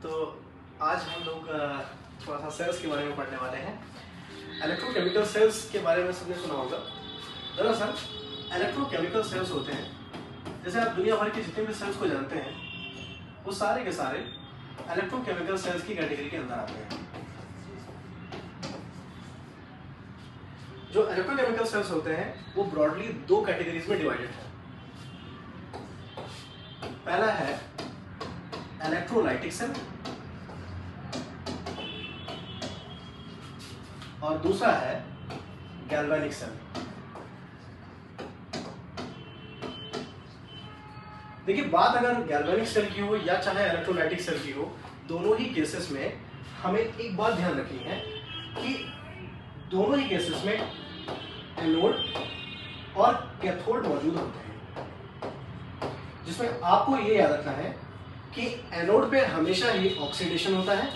तो आज हम लोग थोड़ा सा सेल्स के बारे में पढ़ने वाले हैं। इलेक्ट्रोकेमिकल सेल्स के बारे में सबने सुना होगा। दरअसल इलेक्ट्रोकेमिकल सेल्स होते हैं, जैसे आप दुनिया भर के जितने भी सेल्स को जानते हैं वो सारे के सारे इलेक्ट्रोकेमिकल सेल्स की कैटेगरी के अंदर आते हैं। जो इलेक्ट्रोकेमिकल सेल्स होते हैं वो ब्रॉडली दो कैटेगरीज में डिवाइडेड है। पहला है इलेक्ट्रोलाइटिक सेल और दूसरा है गैल्वेनिक सेल। देखिए, बात अगर गैल्वेनिक सेल की हो या चाहे इलेक्ट्रोलाइटिक सेल की हो, दोनों ही केसेस में हमें एक बात ध्यान रखनी है कि दोनों ही केसेस में एनोड और कैथोड मौजूद होते हैं, जिसमें आपको ये याद रखना है कि एनोड पे हमेशा ही ऑक्सीडेशन होता है,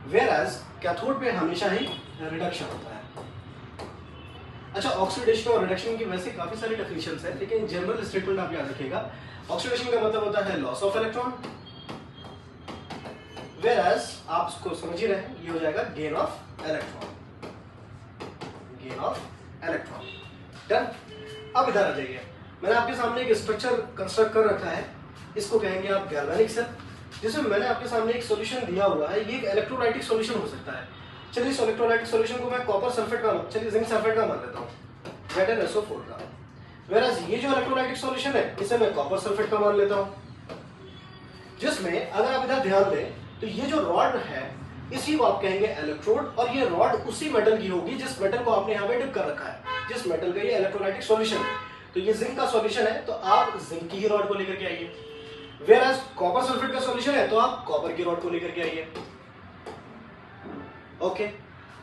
वेयरएज कैथोड पे हमेशा ही रिडक्शन होता है। अच्छा, ऑक्सीडेशन और रिडक्शन की वैसे काफी सारी डेफिनेशंस है, लेकिन जनरल स्टेटमेंट आप याद रखिएगा। ऑक्सीडेशन का मतलब होता है लॉस ऑफ इलेक्ट्रॉन, वेयरएज आप इसको समझ ही रहे हैं, ये हो जाएगा gain of electron. Gain of electron done. अब इधर आ जाइए, मैंने आपके सामने एक स्ट्रक्चर कंस्ट्रक्ट कर रखा है, इसको कहेंगे आप गैल्वेनिक सेल, जिसमें मैंने आपके सामने एक सॉल्यूशन दिया हुआ है। ये एक इलेक्ट्रोलाइटिक सॉल्यूशन हो सकता है। चलिए, इस इलेक्ट्रोलाइटिक सॉल्यूशन को मैं कॉपर सल्फेट का, चलिए जिंक सल्फेट का मान लेता हूँ, ZnSO4 का। वेयरएज ये जो इलेक्ट्रोलाइटिक सॉल्यूशन है इसे मैं कॉपर सल्फेट का मान लेता हूँ, जिसमें अगर आप इधर ध्यान दें तो ये जो रॉड है इसी को आप कहेंगे इलेक्ट्रोड, और ये रॉड उसी मेटल की होगी जिस मेटल को आपने यहाँ पे डिप कर रखा है, जिस मेटल का ये इलेक्ट्रोलाइटिक सॉल्यूशन है। तो ये जिंक का सॉल्यूशन है तो आप जिंक की ही रॉड को लेकर के आइए, वेयरएज कॉपर सल्फेट का सॉल्यूशन है तो आप कॉपर की रॉड को लेकर के आइए। ओके,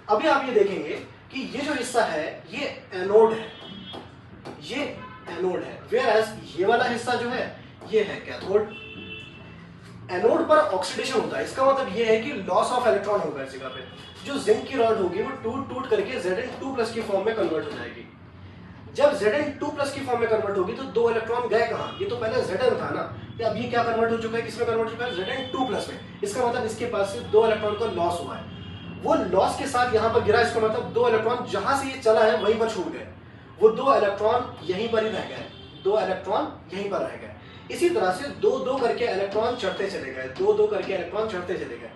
अभी आप ये देखेंगे कि ये जो हिस्सा है ये एनोड है, ये एनोड है, वेयरएज ये वाला हिस्सा जो है ये है कैथोड। एनोड पर ऑक्सीडेशन होता है, इसका मतलब ये है कि लॉस ऑफ इलेक्ट्रॉन होगा इस जगह पे। जो जिंक की रॉड होगी वो टूट करके Zn2+ की फॉर्म में कन्वर्ट हो जाएगी। जब Zn2+ की फॉर्म में कन्वर्ट होगी तो दो इलेक्ट्रॉन गए कहां? ये तो पहले Zn था ना, या अब ये क्या कन्वर्ट हो चुका है, किसमें कन्वर्ट हो चुका है? Zn2+ में। इसका मतलब इसके पास से दो इलेक्ट्रॉन का लॉस हुआ है, वो लॉस के साथ यहां पर गिरा। इसका मतलब दो इलेक्ट्रॉन जहां से ये चला है वहीं पर छूट गए, वो दो इलेक्ट्रॉन यहीं पर ही रह गए, दो इलेक्ट्रॉन यहीं पर रह गए। इसी तरह से दो दो करके इलेक्ट्रॉन चढ़ते चले गए, दो दो करके इलेक्ट्रॉन चढ़ते चले गए।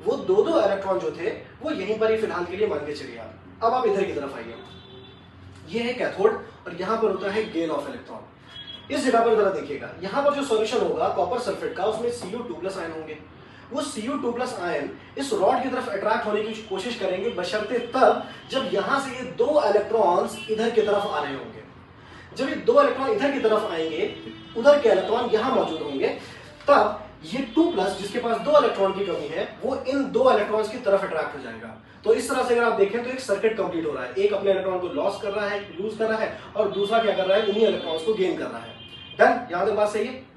वो दो दो इलेक्ट्रॉन जो थे वो यहीं पर ही फिलहाल के लिए मान के चलिए आप। अब आप इधर की तरफ आइए, ये है कैथोड और यहाँ पर होता है गेन ऑफ इलेक्ट्रॉन। इस जगह पर जरा देखिएगा, यहाँ पर जो सॉल्यूशन होगा कॉपर सल्फेट का, उसमें Cu2+ आयन होंगे। वो Cu2+ आयन इस रॉड की तरफ अट्रैक्ट होने की कोशिश करेंगे, बशर्ते तब जब यहाँ से ये दो इलेक्ट्रॉन्स इधर की तरफ आ रहे होंगे। जब ये दो इलेक्ट्रॉन इधर की तरफ आएंगे, उधर के इलेक्ट्रॉन यहां मौजूद होंगे, तब ये 2+ जिसके पास दो इलेक्ट्रॉन की कमी है वो इन दो इलेक्ट्रॉन्स की तरफ अट्रैक्ट हो जाएगा। तो इस तरह से अगर आप देखें तो एक सर्किट कंप्लीट हो रहा है, एक अपने इलेक्ट्रॉन को लॉस कर रहा है, लूज कर रहा है, और दूसरा क्या कर रहा है, उन्हीं इलेक्ट्रॉन्स को गेन कर रहा है। डन, यहां तक बात सही है।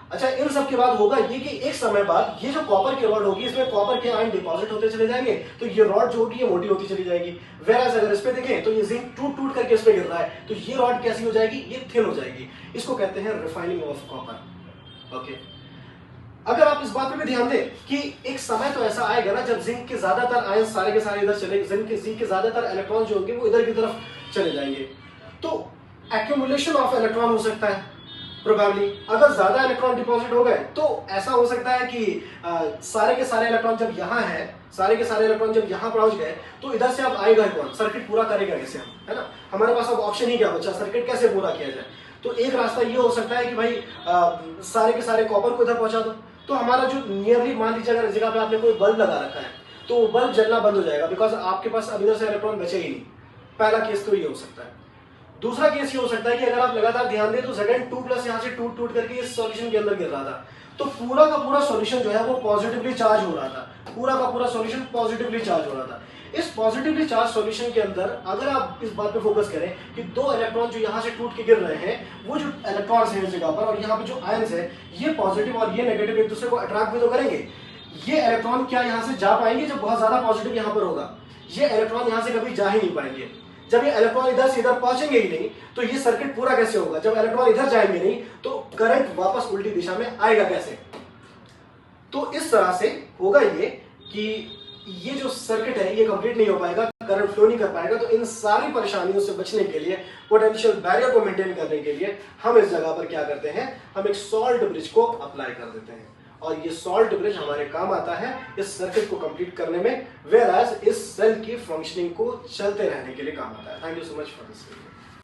अच्छा, इन सब के बाद होगा ये कि एक समय बाद ये जो कॉपर की रॉड होगी इसमें कॉपर के आयन डिपॉजिट होते चले जाएंगे, तो ये रॉड जो होगी ये मोटी होती चली जाएगी। वेयरएज अगर इस पे देखें तो ये जिंक टूट करके इस पे गिर रहा है, तो ये रॉड कैसी हो जाएगी, ये थिन हो जाएगी। इसको कहते हैं रिफाइनिंग ऑफ कॉपर। ओके, अगर आप इस बात पे भी ध्यान दें कि एक समय तो ऐसा आएगा ना जब जिंक के ज्यादातर आयन सारे के सारे इधर चले, जिंक के ज्यादातर इलेक्ट्रॉन जो होंगे वो इधर की तरफ चले जाएंगे, तो एक्यूमुलेशन ऑफ इलेक्ट्रॉन हो सकता है प्रोबेबली। अगर ज्यादा इलेक्ट्रॉन डिपॉजिट हो गए तो ऐसा हो सकता है कि सारे के सारे इलेक्ट्रॉन जब यहाँ है, सारे के सारे इलेक्ट्रॉन जब यहाँ पहुंच गए तो इधर से अब आएगा कौन, सर्किट पूरा करेगा कैसे हम, है ना। हमारे पास अब ऑप्शन ही क्या बचा, सर्किट कैसे पूरा किया जाए। तो एक रास्ता ये हो सकता है कि भाई सारे के सारे कॉपर को इधर पहुंचा दो, तो हमारा जो नियरली, मान लीजिए अगर जगह पे आपने कोई बल्ब लगा रखा है तो वो बल्ब जलना बंद हो जाएगा, बिकॉज आपके पास अब इधर से इलेक्ट्रॉन बचे ही नहीं। पहला केस तो ये हो सकता है। दूसरा केस ये हो सकता है कि अगर आप लगातार ध्यान दें तो Zn2+ यहाँ से टूट करके इस सॉल्यूशन के अंदर गिर रहा था, तो पूरा का पूरा सॉल्यूशन जो है वो पॉजिटिवली चार्ज हो रहा था, पूरा का पूरा सॉल्यूशन पॉजिटिवली चार्ज हो रहा था। इस पॉजिटिवली चार्ज सॉल्यूशन के अंदर अगर आप इस बात पे फोकस करें कि दो इलेक्ट्रॉन जो यहाँ से टूट के गिर रहे हैं, वो जो इलेक्ट्रॉन्स हैं इस जगह पर और यहाँ पे जो आयंस है, ये पॉजिटिव और ये नेगेटिव एक दूसरे को अट्रैक्ट भी तो करेंगे। ये इलेक्ट्रॉन क्या यहाँ से जा पाएंगे जब बहुत ज्यादा पॉजिटिव यहाँ पर होगा? ये इलेक्ट्रॉन यहाँ से कभी जा ही नहीं पाएंगे। जब ये इलेक्ट्रॉन इधर से इधर पहुंचेंगे ही नहीं तो ये सर्किट पूरा कैसे होगा? जब इलेक्ट्रॉन इधर जाएंगे नहीं तो करंट वापस उल्टी दिशा में आएगा कैसे? तो इस तरह से होगा ये कि ये जो सर्किट है ये कंप्लीट नहीं हो पाएगा, करंट फ्लो नहीं कर पाएगा। तो इन सारी परेशानियों से बचने के लिए, पोटेंशियल बैरियर को मेंटेन करने के लिए हम इस जगह पर क्या करते हैं, हम एक सॉल्ट ब्रिज को अप्लाई कर देते हैं और ये सॉल्ट ब्रिज हमारे काम आता है इस सर्किट को कंप्लीट करने में, वेयर एज इस सेल की फंक्शनिंग को चलते रहने के लिए काम आता है। Thank you so much for this video.